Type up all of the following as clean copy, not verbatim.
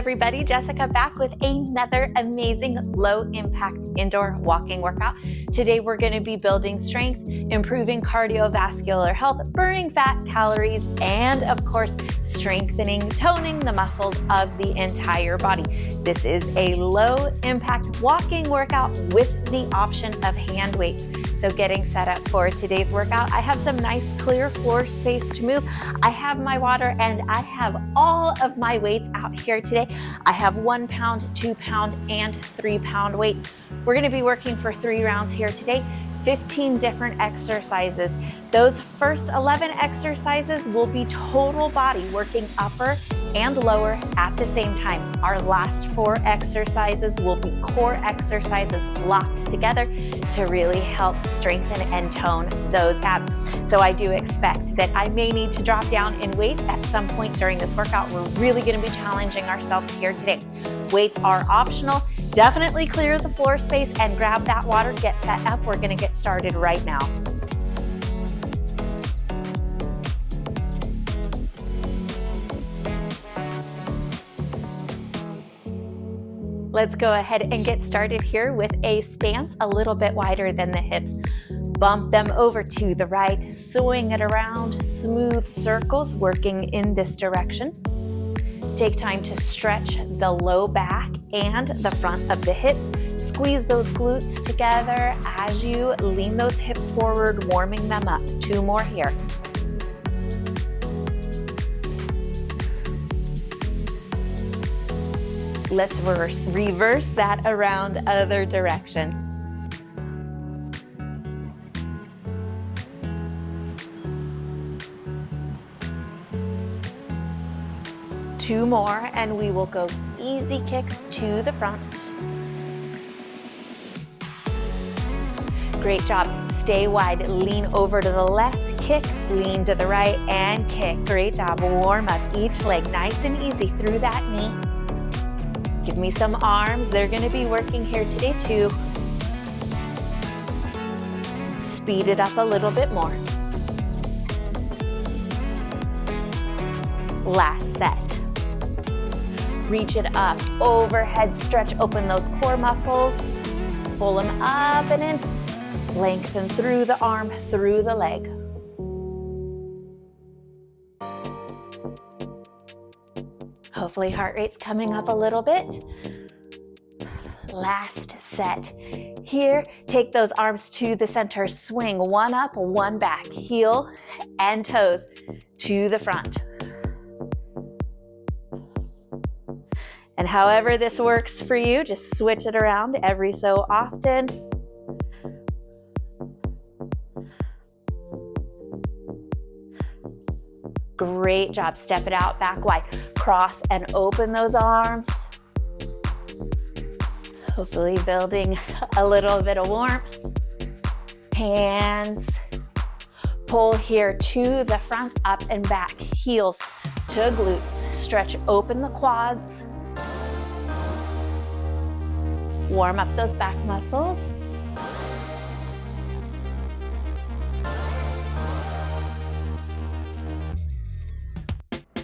everybody, Jessica back with another amazing low impact indoor walking workout. Today we're going to be building strength, improving cardiovascular health, burning fat, calories, and of course strengthening, toning the muscles of the entire body. This is a low impact walking workout with the option of hand weights. So getting set up for today's workout, I have some nice clear floor space to move. I have my water and I have all of my weights out here today. I have 1 pound, 2 pound, and 3 pound weights. We're gonna be working for 3 rounds here today, 15 different exercises. Those first 11 exercises will be total body, working upper and lower at the same time. Our last 4 exercises will be core exercises locked together to really help strengthen and tone those abs. So I do expect that I may need to drop down in weights at some point during this workout. We're really gonna be challenging ourselves here today. Weights are optional. Definitely clear the floor space and grab that water, get set up. We're gonna get started right now. Let's go ahead and get started here with a stance a little bit wider than the hips. Bump them over to the right, swing it around, smooth circles working in this direction. Take time to stretch the low back and the front of the hips. Squeeze those glutes together as you lean those hips forward, warming them up. 2 more here. Let's reverse that around other direction. Two more, and we will go easy kicks to the front. Great job. Stay wide, lean over to the left, kick, lean to the right, and kick. Great job. Warm up each leg nice and easy through that knee. Give me some arms. They're going to be working here today too. Speed it up a little bit more. Last set. Reach it up, overhead stretch, open those core muscles. Pull them up and in. Lengthen through the arm, through the leg. Hopefully heart rate's coming up a little bit. Last set. Here, take those arms to the center. Swing 1 up, 1 back. Heel and toes to the front. And however this works for you, just switch it around every so often. Great job. Step it out, back wide. Cross and open those arms. Hopefully building a little bit of warmth. Hands. Pull here to the front, up and back. Heels to glutes. Stretch open the quads. Warm up those back muscles.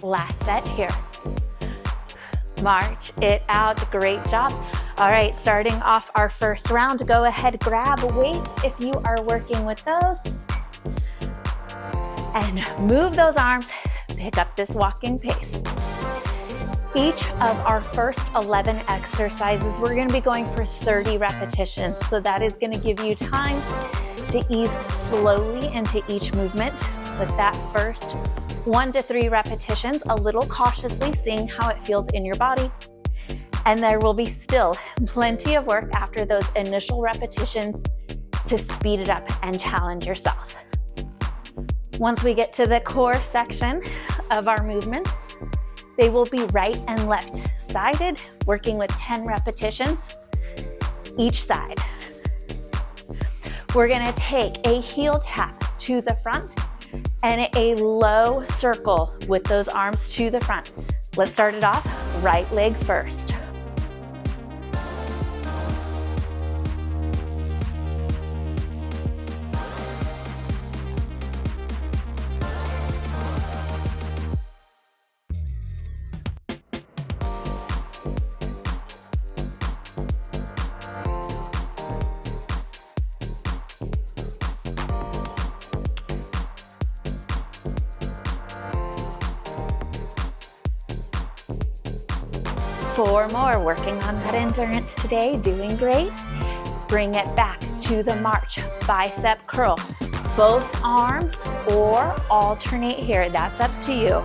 Last set here. March it out. Great job. All right, starting off our first round, go ahead, grab weights if you are working with those. And move those arms, pick up this walking pace. Each of our first 11 exercises, we're gonna be going for 30 repetitions. So that is gonna give you time to ease slowly into each movement with that first 1 to 3 repetitions, a little cautiously, seeing how it feels in your body. And there will be still plenty of work after those initial repetitions to speed it up and challenge yourself. Once we get to the core section of our movements, they will be right and left sided, working with 10 repetitions each side. We're gonna take a heel tap to the front and a low circle with those arms to the front. Let's start it off, right leg first. 4 more, working on that endurance today, doing great. Bring it back to the march, bicep curl, both arms or alternate here, that's up to you.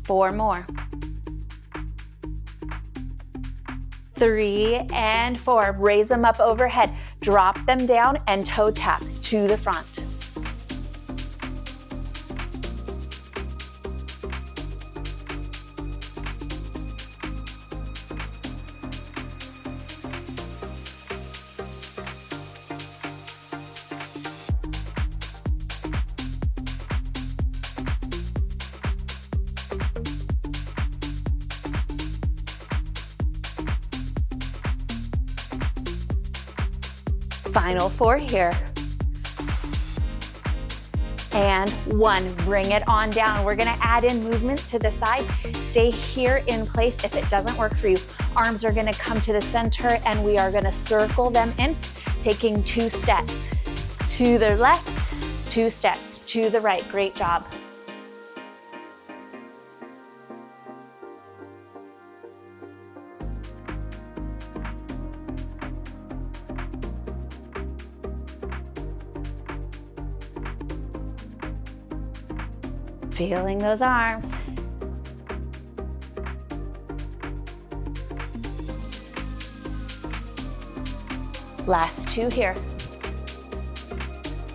Four more. 3 and 4. Raise them up overhead. Drop them down and toe tap to the front. Final 4 here. And 1, bring it on down. We're gonna add in movement to the side. Stay here in place if it doesn't work for you. Arms are gonna come to the center and we are gonna circle them in, taking 2 steps to the left, 2 steps to the right. Great job. Feeling those arms. Last 2 here.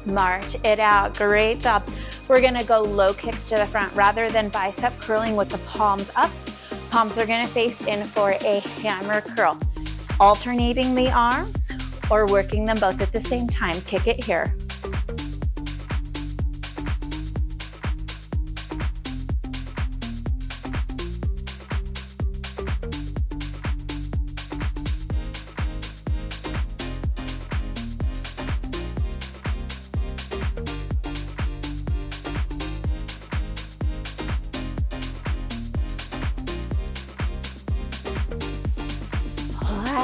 March it out, great job. We're gonna go low kicks to the front rather than bicep curling with the palms up. Palms are gonna face in for a hammer curl. Alternating the arms or working them both at the same time. Kick it here.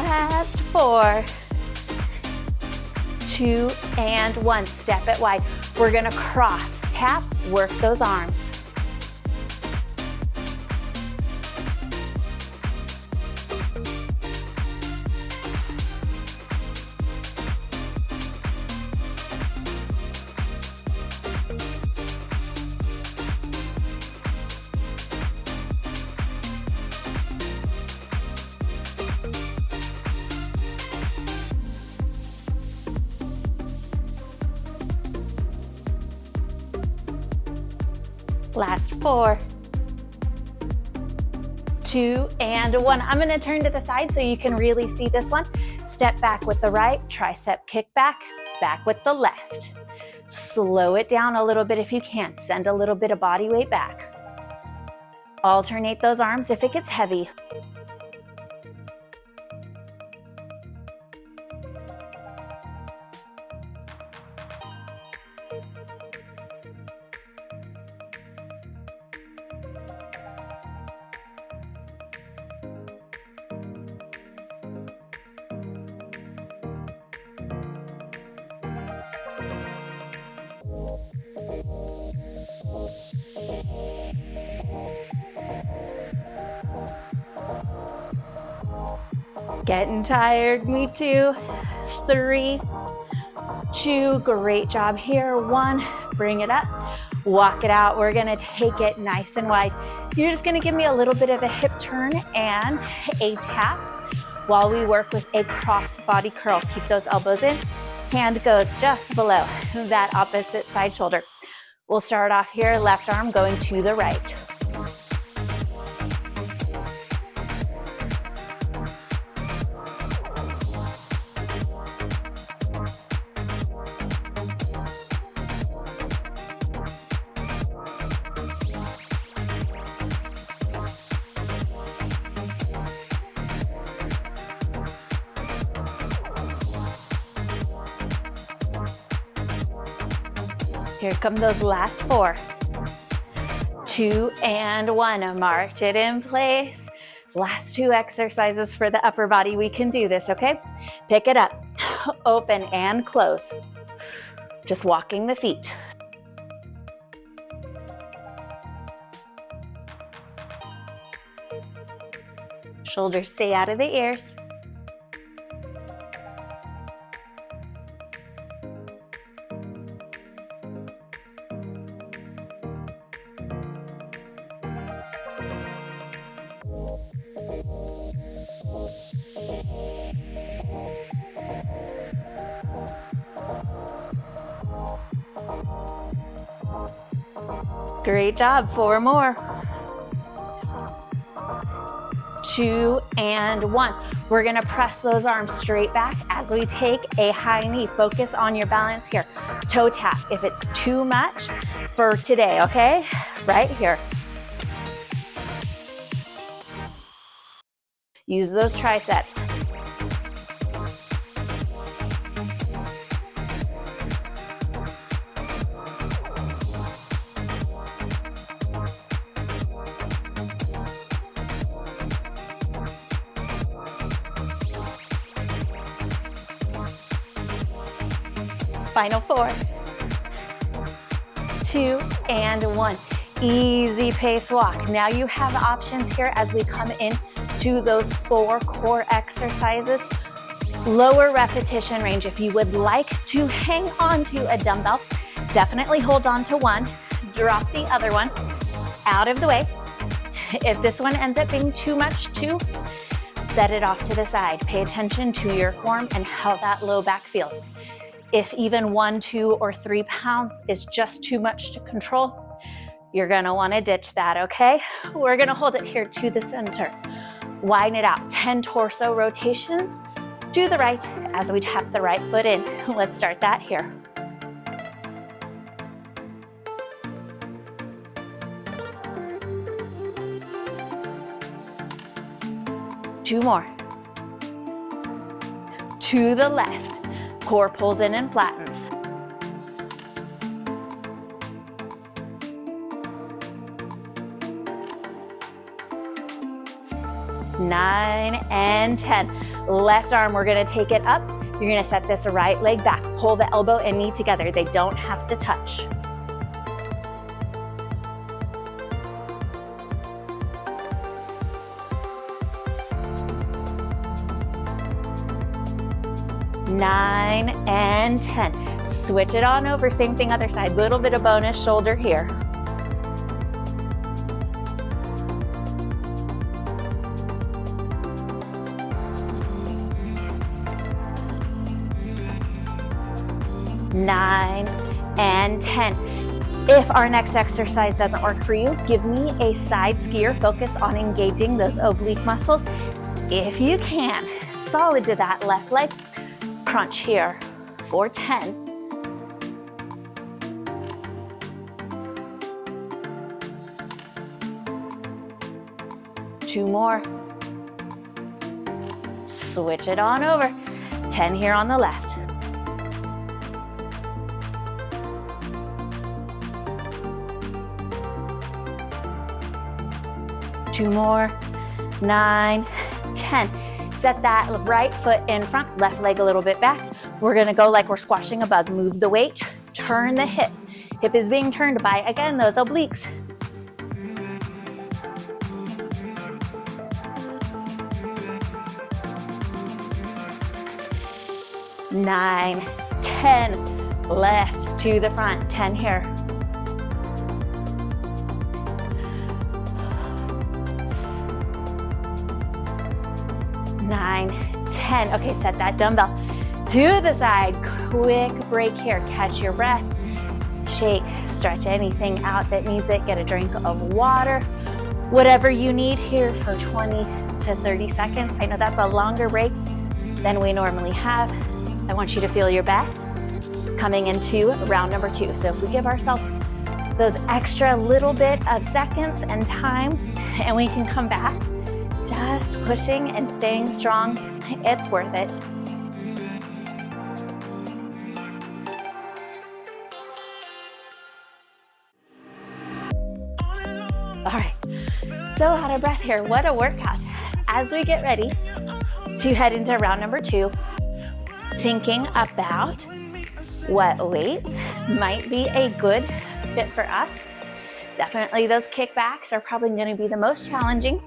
Last 4, 2 and 1. Step it wide. We're gonna cross, tap, work those arms. Last 4, 2 and 1. I'm gonna turn to the side so you can really see this one. Step back with the right, tricep kick back, back with the left. Slow it down a little bit if you can. Send a little bit of body weight back. Alternate those arms if it gets heavy. Getting tired, me too. 3, 2, great job here. 1, bring it up, walk it out. We're gonna take it nice and wide. You're just gonna give me a little bit of a hip turn and a tap while we work with a cross body curl. Keep those elbows in. Hand goes just below that opposite side shoulder. We'll start off here, left arm going to the right. Here come those last 4. 2 and 1, march it in place. Last 2 exercises for the upper body. We can do this, okay? Pick it up, open and close. Just walking the feet. Shoulders stay out of the ears. Great job, 4 more. 2 and 1. We're gonna press those arms straight back as we take a high knee. Focus on your balance here. Toe tap if it's too much for today, okay? Right here. Use those triceps. Final 4, 2 and 1. Easy pace walk. Now you have options here as we come in to those 4 core exercises. Lower repetition range. If you would like to hang on to a dumbbell, definitely hold on to one, drop the other one out of the way. If this one ends up being too much too, set it off to the side. Pay attention to your form and how that low back feels. If even 1, 2, or 3 pounds is just too much to control, you're gonna wanna ditch that, okay? We're gonna hold it here to the center. Widen it out, 10 torso rotations to the right as we tap the right foot in. Let's start that here. Two more. To the left. Core pulls in and flattens. Nine and 10. Left arm, we're gonna take it up. You're gonna set this right leg back. Pull the elbow and knee together. They don't have to touch. Nine and 10. Switch it on over, same thing other side. Little bit of bonus shoulder here. Nine and 10. If our next exercise doesn't work for you, give me a side skier. Focus on engaging those oblique muscles. If you can, solid to that left leg. Crunch here for 10. Two more. Switch it on over. 10 here on the left. Two more. 9, 10. Set that right foot in front, left leg a little bit back. We're gonna go like we're squashing a bug. Move the weight, turn the hip. Hip is being turned by, again, those obliques. Nine, 10, left to the front, 10 here. Nine, 10. Okay, set that dumbbell to the side. Quick break here. Catch your breath. Shake, stretch anything out that needs it. Get a drink of water. Whatever you need here for 20 to 30 seconds. I know that's a longer break than we normally have. I want you to feel your best coming into round number 2. So if we give ourselves those extra little bit of seconds and time, and we can come back, just pushing and staying strong, it's worth it. All right, so out of breath here. What a workout. As we get ready to head into round number 2, thinking about what weights might be a good fit for us. Definitely those kickbacks are probably going to be the most challenging.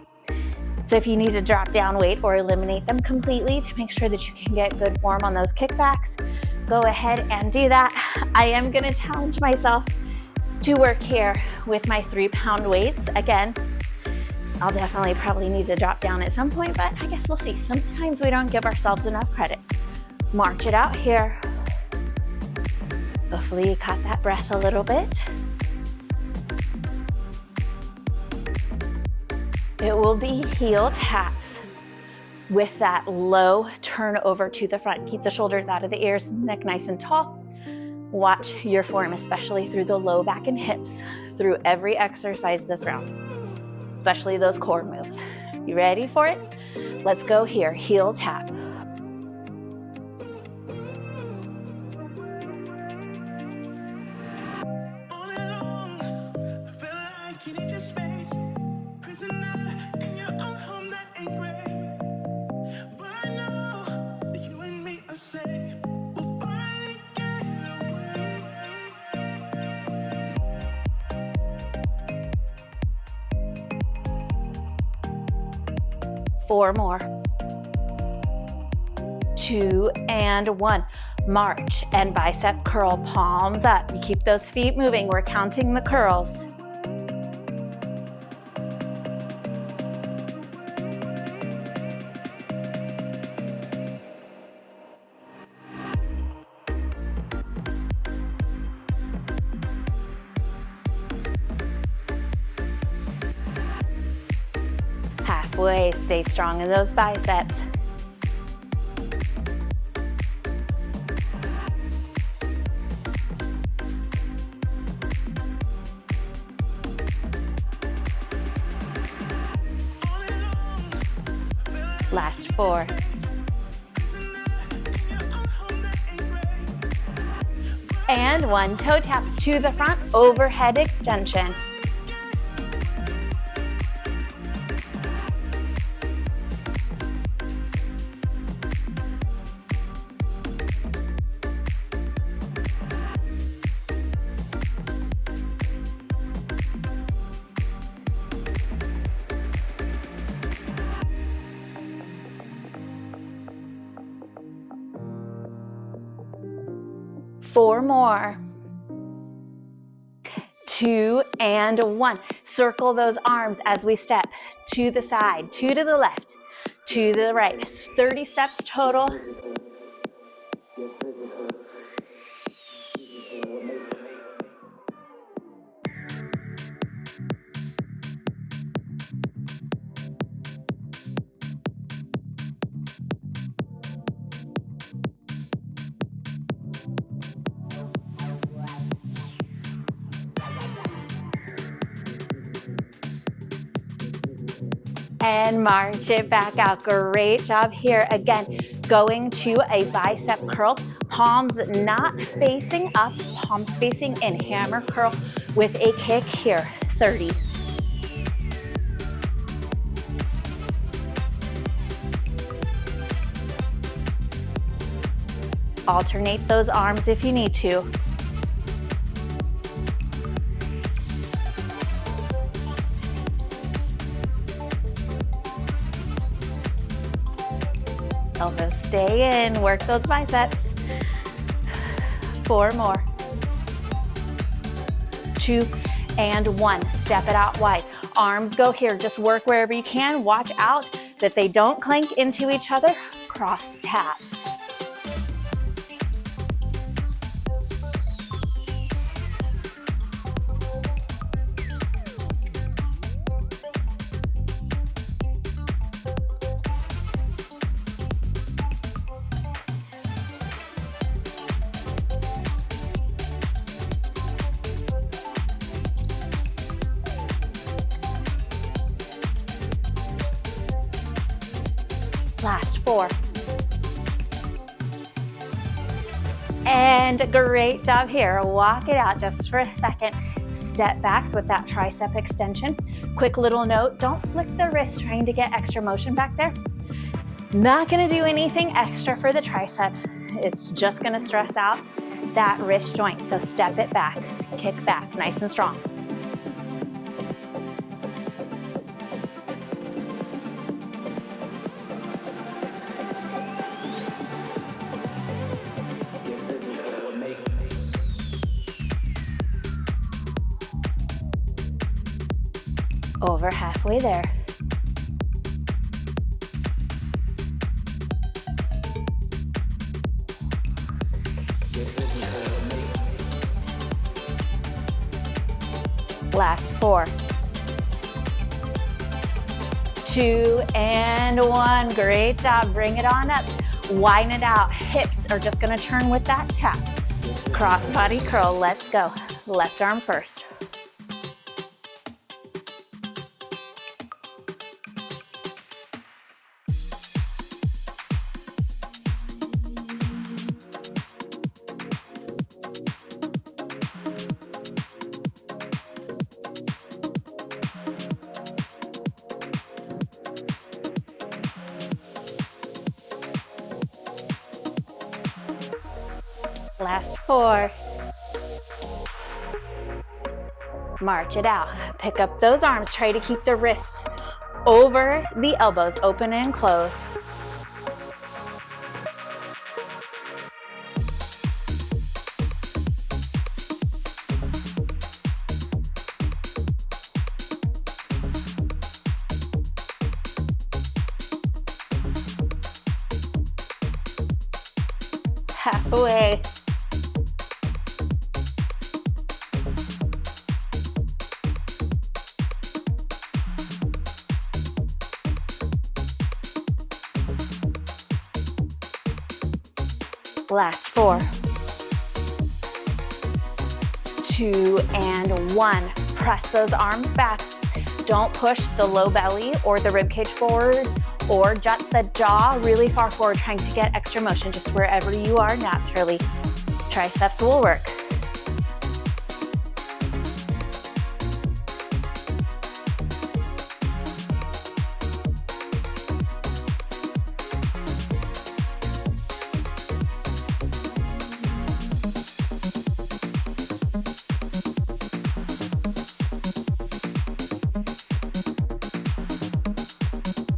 So if you need to drop down weight or eliminate them completely to make sure that you can get good form on those kickbacks, go ahead and do that. I am going to challenge myself to work here with my 3-pound weights. Again, I'll definitely probably need to drop down at some point, but I guess we'll see. Sometimes we don't give ourselves enough credit. March it out here. Hopefully you caught that breath a little bit. It will be heel taps with that low turn over to the front. Keep the shoulders out of the ears, neck nice and tall. Watch your form, especially through the low back and hips, through every exercise this round, especially those core moves. You ready for it? Let's go here, heel tap. Four more. 2 and 1. March and bicep curl, palms up. You keep those feet moving. We're counting the curls. Halfway, stay strong in those biceps. Last 4. And 1, toe taps to the front, overhead extension. Four more. 2 and 1. Circle those arms as we step to the side, 2 to the left, 2 to the right. 30 steps total. And march it back out. Great job here. Again, going to a bicep curl, palms not facing up, palms facing in, hammer curl with a kick here, 30. Alternate those arms if you need to. Elbows stay in, work those biceps. 4 more. 2 and 1, step it out wide. Arms go here, just work wherever you can. Watch out that they don't clank into each other. Cross tap. Last 4. And great job here. Walk it out just for a second. step backs with that tricep extension. Quick little note, don't flick the wrist trying to get extra motion back there. Not gonna do anything extra for the triceps. It's just gonna stress out that wrist joint. So step it back, kick back, nice and strong. Over halfway there. Last 4, 2, and 1. Great job. Bring it on up. Widen it out. Hips are just gonna turn with that tap. Cross body curl. Let's go. Left arm first. Last 4. March it out. Pick up those arms. Try to keep the wrists over the elbows, open and close. Halfway. Last 4, 2, and 1. Press those arms back. Don't push the low belly or the rib cage forward or jut the jaw really far forward, trying to get extra motion just wherever you are naturally. Triceps will work.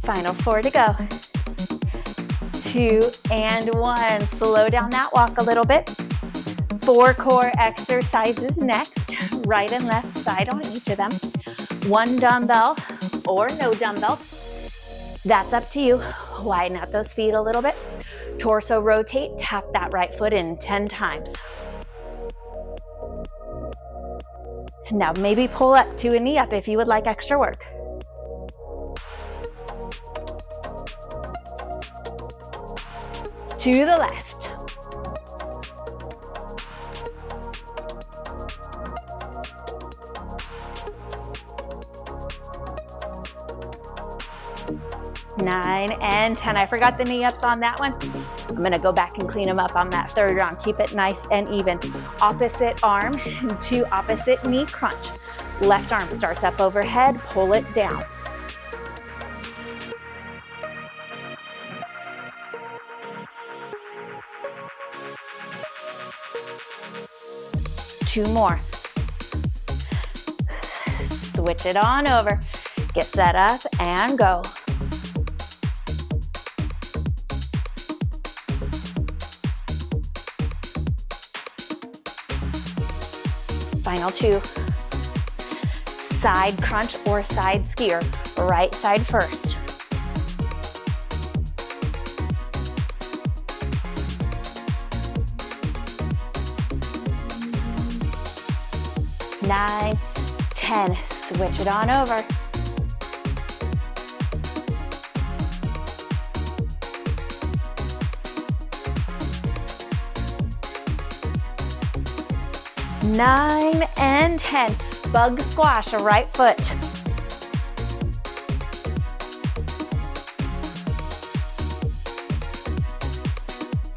Final 4 to go. 2 and 1. Slow down that walk a little bit. 4 core exercises next. Right and left side on each of them. 1 dumbbell or no dumbbells. That's up to you. Widen out those feet a little bit. Torso rotate. Tap that right foot in 10 times. Now maybe pull up to a knee up if you would like extra work. To the left. Nine and 10. I forgot the knee ups on that one. I'm gonna go back and clean them up on that third round. Keep it nice and even. Opposite arm to opposite knee crunch. Left arm starts up overhead, pull it down. Two more. Switch it on over. Get set up and go. Final 2. Side crunch or side skier. Right side first. Nine, 10. Switch it on over. Nine and 10. Bug squash, right foot.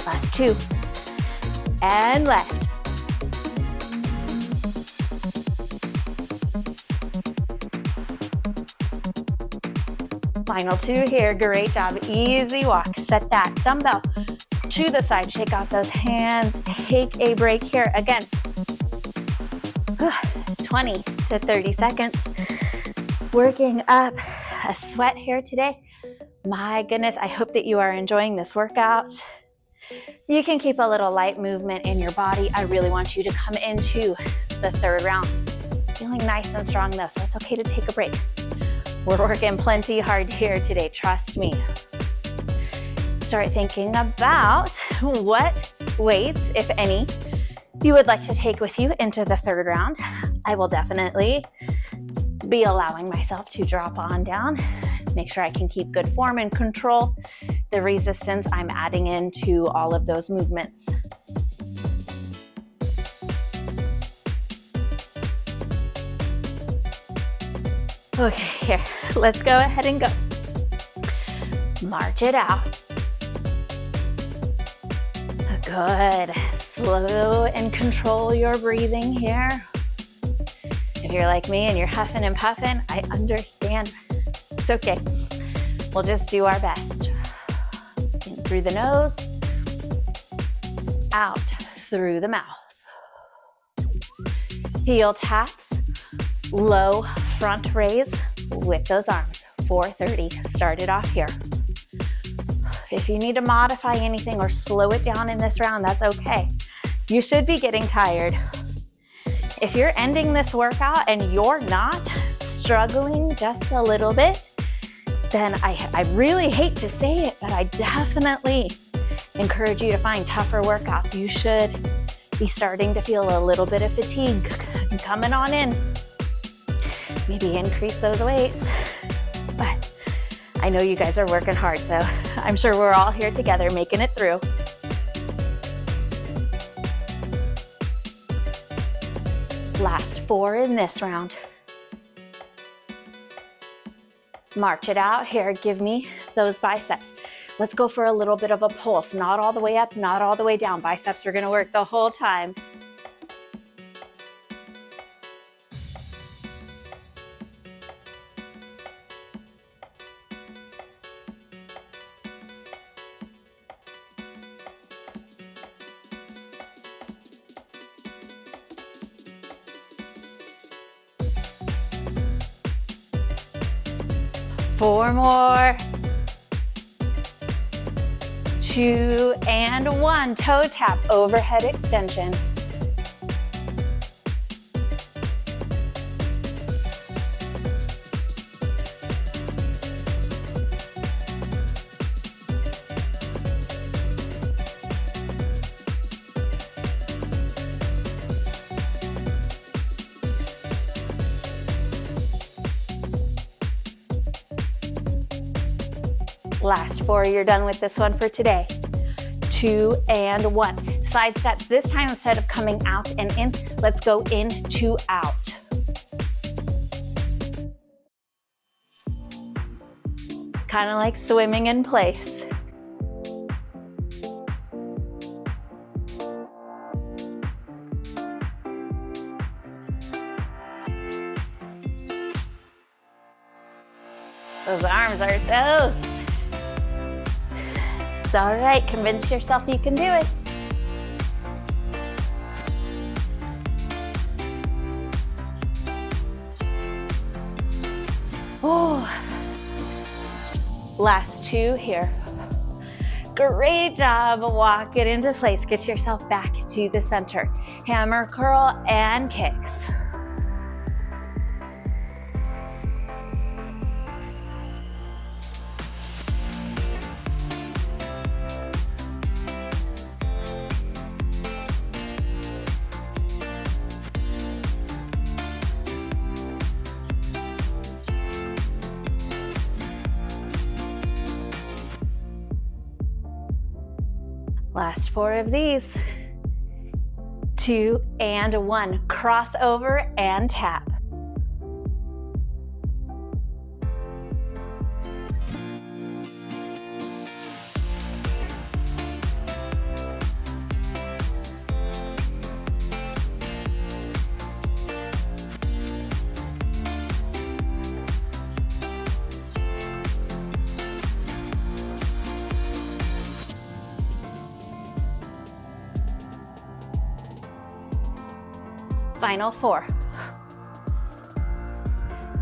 Last 2. And left. Final 2 here, great job. Easy walk, set that dumbbell to the side, shake out those hands, take a break here. Again, 20 to 30 seconds. Working up a sweat here today. My goodness, I hope that you are enjoying this workout. You can keep a little light movement in your body. I really want you to come into the third round feeling nice and strong though, so it's okay to take a break. We're working plenty hard here today, trust me. Start thinking about what weights, if any, you would like to take with you into the third round. I will definitely be allowing myself to drop on down, make sure I can keep good form and control the resistance I'm adding into all of those movements. Okay, here, let's go ahead and go. March it out. Good. Slow and control your breathing here. If you're like me and you're huffing and puffing, I understand. It's okay. We'll just do our best. In through the nose, out through the mouth. Heel taps, low front raise with those arms. 430. Start it off here. If you need to modify anything or slow it down in this round, that's okay. You should be getting tired. If you're ending this workout and you're not struggling just a little bit, then I really hate to say it, but I definitely encourage you to find tougher workouts. You should be starting to feel a little bit of fatigue coming on in. Maybe increase those weights. But I know you guys are working hard, so I'm sure we're all here together making it through. Last 4 in this round. March it out here, give me those biceps. Let's go for a little bit of a pulse, not all the way up, not all the way down. Biceps are gonna work the whole time. Four more. 2 and 1. Toe tap, overhead extension. Last 4, you're done with this one for today. 2 and 1. Side steps. This time, instead of coming out and in, let's go in to out. Kind of like swimming in place. Those arms are toast. It's all right, convince yourself you can do it. Oh, last 2 here. Great job, walk it into place. Get yourself back to the center. Hammer, curl, and kicks. Last 4 of these. 2 and 1. Crossover and tap. Final 4,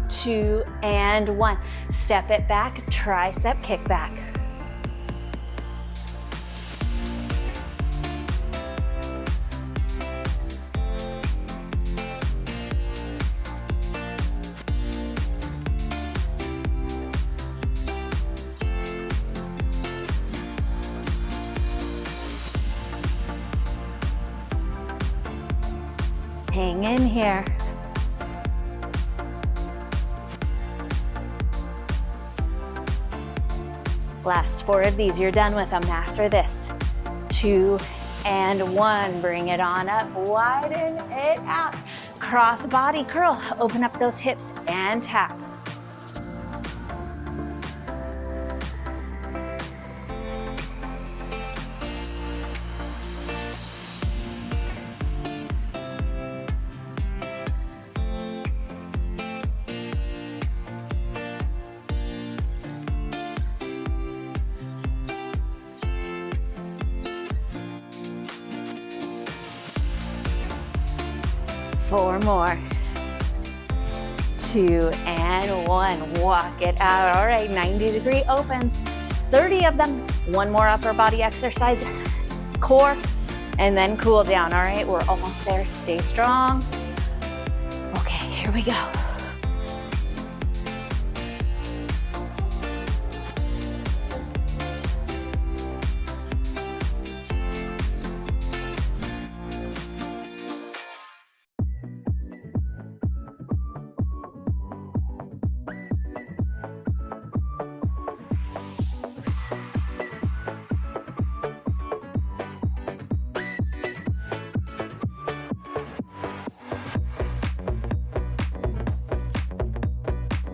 2, and 1. Step it back, tricep kick back. Hang in here. Last 4 of these, you're done with them after this. 2 and 1, bring it on up, widen it out. Cross body curl, open up those hips and tap. Four more. 2 and 1, walk it out. All right, 90-degree opens, 30 of them. One more upper body exercise, core, and then cool down. All right, we're almost there, stay strong. Okay, here we go.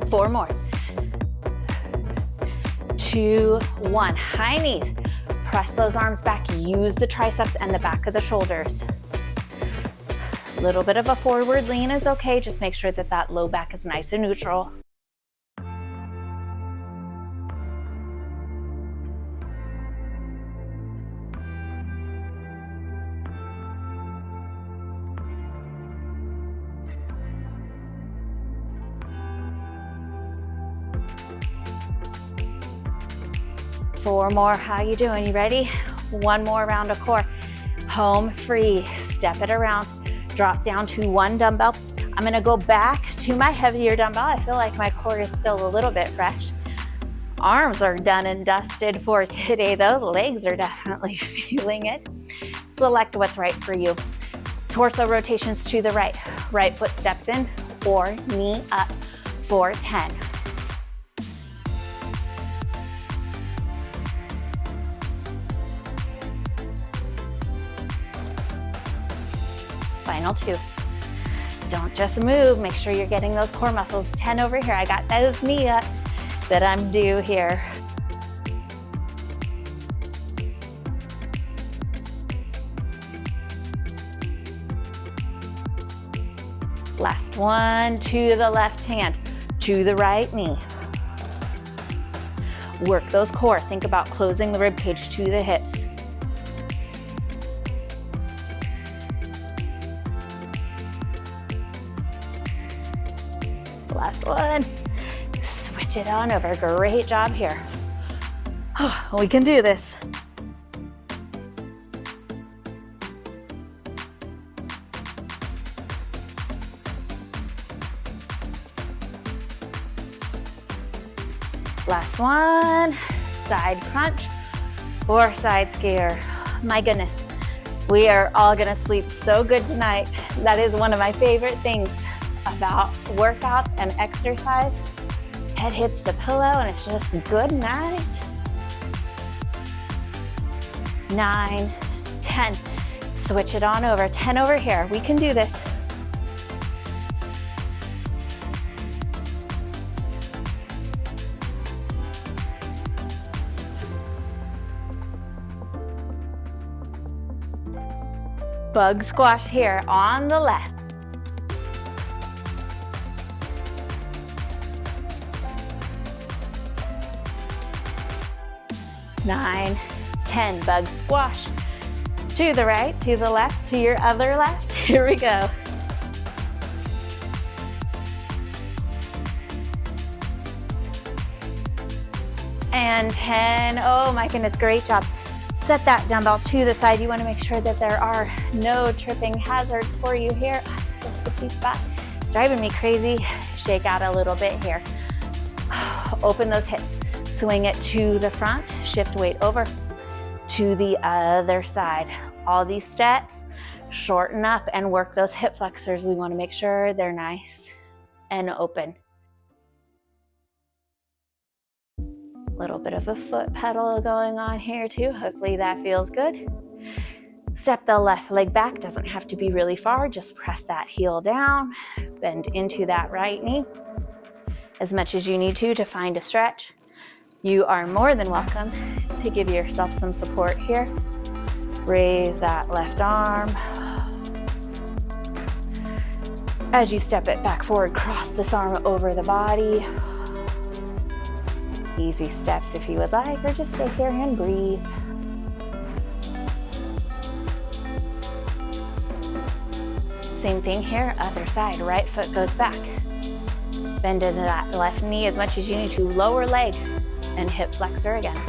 Four more. 2, 1. High knees. Press those arms back. Use the triceps and the back of the shoulders. A little bit of a forward lean is okay. Just make sure that that low back is nice and neutral. Four more. How you doing? You ready? One more round of core. Home free. Step it around. Drop down to 1 dumbbell. I'm gonna go back to my heavier dumbbell. I feel like my core is still a little bit fresh. Arms are done and dusted for today though. The legs are definitely feeling it. Select what's right for you. Torso rotations to the right. Right foot steps in or knee up for 10. Final 2. Don't just move. Make sure you're getting those core muscles. 10 over here. I got those knee ups that I'm due here. Last one. To the left hand, to the right knee. Work those core. Think about closing the rib cage to the hips. Last one. Switch it on over. Great job here. Oh, we can do this. Last one. Side crunch or side scare. My goodness, we are all gonna sleep so good tonight. That is one of my favorite things about workouts and exercise. Head hits the pillow and it's just good night. 9, 10. Switch it on over. 10 over here. We can do this. Bug squash here on the left. 9, 10, bug squash. To the right, to the left, to your other left. Here we go. and 10. Oh my goodness, great job. Set that dumbbell to the side. You want to make sure that there are no tripping hazards for you here. That's the T spot. Driving me crazy. Shake out a little bit here. Open those hips. Swing it to the front. Shift weight over to the other side. All these steps, shorten up and work those hip flexors. We want to make sure they're nice and open. Little bit of a foot pedal going on here too. Hopefully that feels good. Step the left leg back. Doesn't have to be really far. Just press that heel down. Bend into that right knee as much as you need to find a stretch. You are more than welcome to give yourself some support here. Raise that left arm. As you step it back forward, cross this arm over the body. Easy steps if you would like, or just stay here and breathe. Same thing here, other side. Right foot goes back. Bend into that left knee as much as you need to. Lower leg and hip flexor again.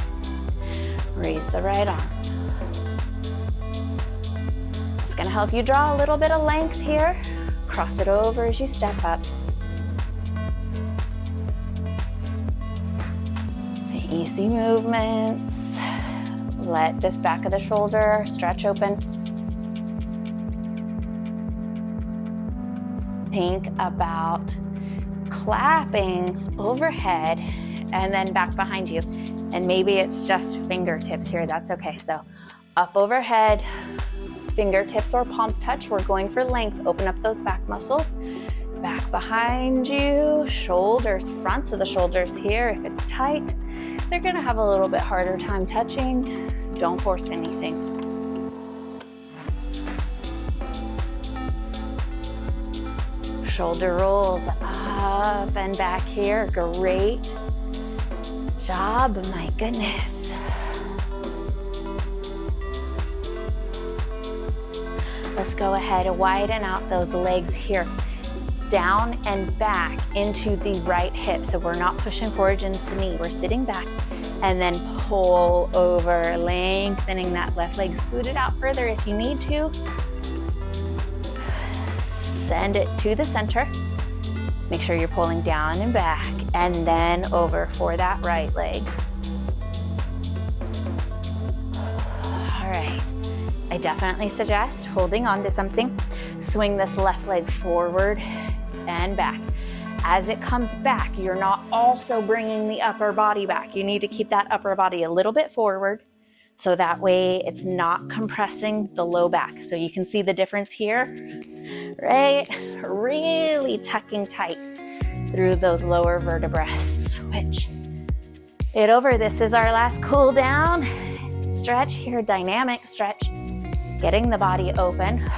Raise the right arm. It's going to help you draw a little bit of length here. Cross it over as you step up. Easy movements. Let this back of the shoulder stretch open. Think about clapping overhead and then back behind you. And maybe it's just fingertips here, that's okay. So up overhead, fingertips or palms touch. We're going for length. Open up those back muscles. Back behind you, shoulders, fronts of the shoulders here. If it's tight, they're gonna have a little bit harder time touching. Don't force anything. Shoulder rolls up and back here. Great job, my goodness. Let's go ahead and widen out those legs here. Down and back into the right hip. So we're not pushing forward into the knee. We're sitting back and then pull over, lengthening that left leg. Scoot it out further if you need to. Send it to the center. Make sure you're pulling down and back and then over for that right leg. All right. I definitely suggest holding on to something. Swing this left leg forward and back. As it comes back, you're not also bringing the upper body back. You need to keep that upper body a little bit forward so that way it's not compressing the low back. So you can see the difference here, right? Really tucking tight through those lower vertebrae. Switch it over. This is our last cool down stretch here, dynamic stretch, getting the body open.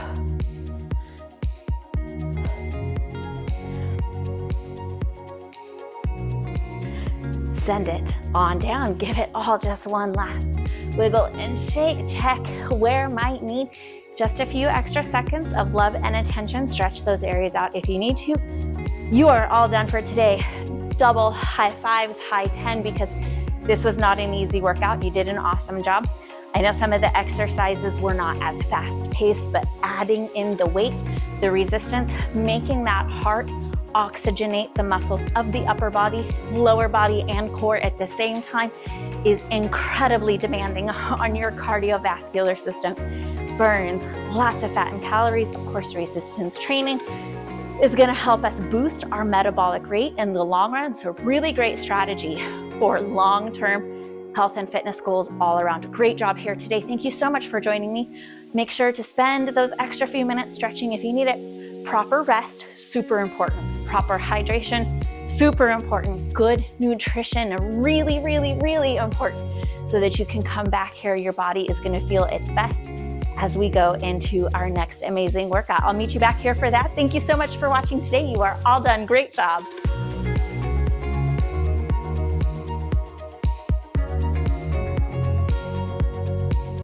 Send it on down. Give it all just one last wiggle and shake. Check where might need just a few extra seconds of love and attention. Stretch those areas out if you need to. You are all done for today. Double high fives, high 10, because this was not an easy workout. You did an awesome job. I know some of the exercises were not as fast paced, but adding in the weight, the resistance, making that heart oxygenate the muscles of the upper body, lower body, and core at the same time is incredibly demanding on your cardiovascular system. Burns lots of fat and calories. Of course, resistance training is going to help us boost our metabolic rate in the long run. So really great strategy for long-term health and fitness goals all around. Great job here today. Thank you so much for joining me. Make sure to spend those extra few minutes stretching if you need it. Proper rest, super important. Proper hydration, super important. Good nutrition, really, really, really important so that you can come back here. Your body is going to feel its best as we go into our next amazing workout. I'll meet you back here for that. Thank you so much for watching today. You are all done. Great job.